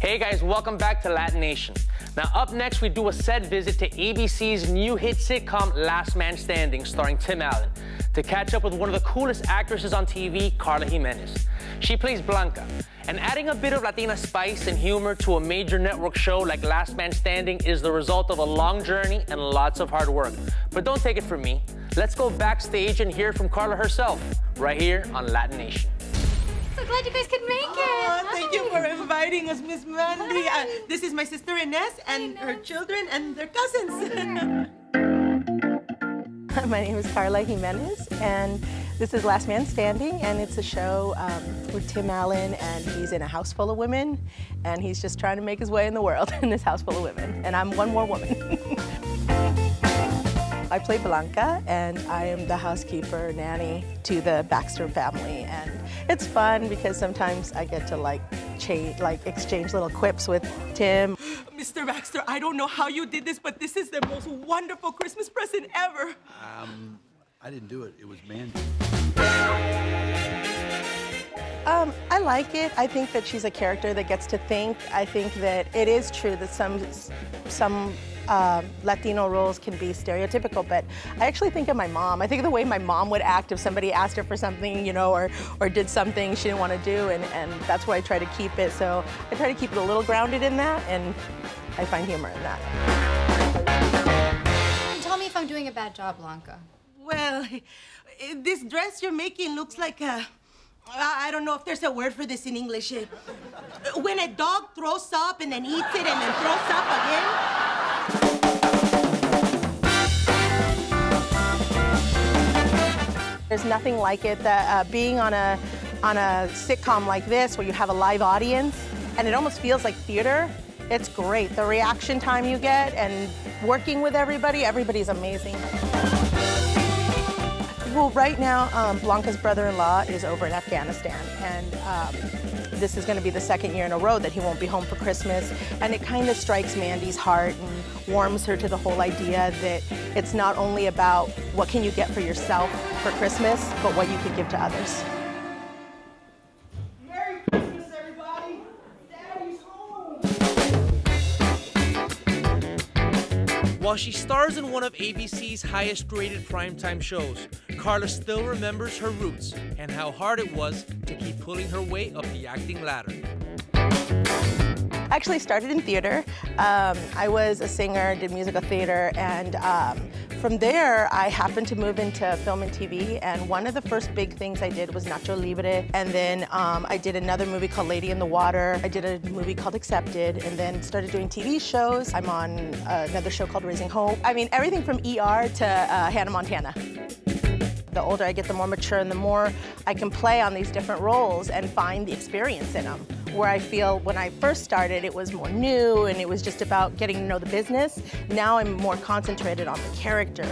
Hey guys, welcome back to LatiNation. Now up next, we do a set visit to ABC's new hit sitcom, Last Man Standing, starring Tim Allen, to catch up with one of the coolest actresses on TV, Carla Jimenez. She plays Blanca, and adding a bit of Latina spice and humor to a major network show like Last Man Standing is the result of a long journey and lots of hard work. But don't take it from me. Let's go backstage and hear from Carla herself, right here on LatiNation. So glad you guys could make it. Oh, thank you for inviting us, Miss Mandy. This is my sister Inez and her children and their cousins. My name is Carla Jimenez, and this is Last Man Standing, and it's a show with Tim Allen, and he's in a house full of women, and he's just trying to make his way in the world in this house full of women, and I'm one more woman. I play Blanca, and I am the housekeeper nanny to the Baxter family, and it's fun because sometimes I get to exchange little quips with Tim. Mr. Baxter, I don't know how you did this, but this is the most wonderful Christmas present ever. I didn't do it. It was Mandy. I like it. I think that she's a character that gets to think. I think that it is true that some Latino roles can be stereotypical, but I actually think of my mom. I think of the way my mom would act if somebody asked her for something, you know, or did something she didn't want to do, and that's where I try to keep it. So I try to keep it a little grounded in that, and I find humor in that. And tell me if I'm doing a bad job, Blanca. Well, this dress you're making looks like a... I don't know if there's a word for this in English. When a dog throws up and then eats it and then throws up again. There's nothing like it. Being on a sitcom like this, where you have a live audience, and it almost feels like theater, it's great. The reaction time you get and working with everybody's amazing. Well, right now, Blanca's brother-in-law is over in Afghanistan, and this is going to be the second year in a row that he won't be home for Christmas, and it kind of strikes Mandy's heart and warms her to the whole idea that it's not only about what can you get for yourself for Christmas, but what you can give to others. Merry Christmas, everybody! Daddy's home! While she stars in one of ABC's highest-rated primetime shows, Carla still remembers her roots and how hard it was to keep pulling her way up the acting ladder. I actually started in theater. I was a singer, did musical theater, and from there, I happened to move into film and TV, and one of the first big things I did was Nacho Libre, and then I did another movie called Lady in the Water. I did a movie called Accepted, and then started doing TV shows. I'm on another show called Raising Hope. I mean, everything from ER to Hannah Montana. The older I get, the more mature and the more I can play on these different roles and find the experience in them. Where I feel when I first started, it was more new and it was just about getting to know the business. Now I'm more concentrated on the character.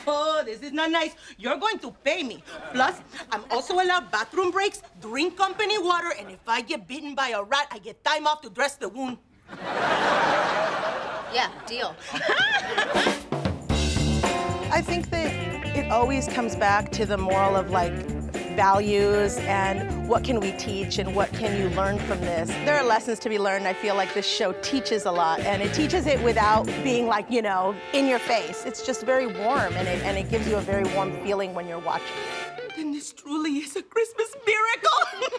Oh, this is not nice. You're going to pay me. Plus, I'm also allowed bathroom breaks, drink company water, and if I get bitten by a rat, I get time off to dress the wound. Yeah, deal. I think that it always comes back to the moral of values and what can we teach and what can you learn from this. There are lessons to be learned. I feel like this show teaches a lot, and it teaches it without being in your face. It's just very warm, and it gives you a very warm feeling when you're watching. And this truly is a Christmas miracle.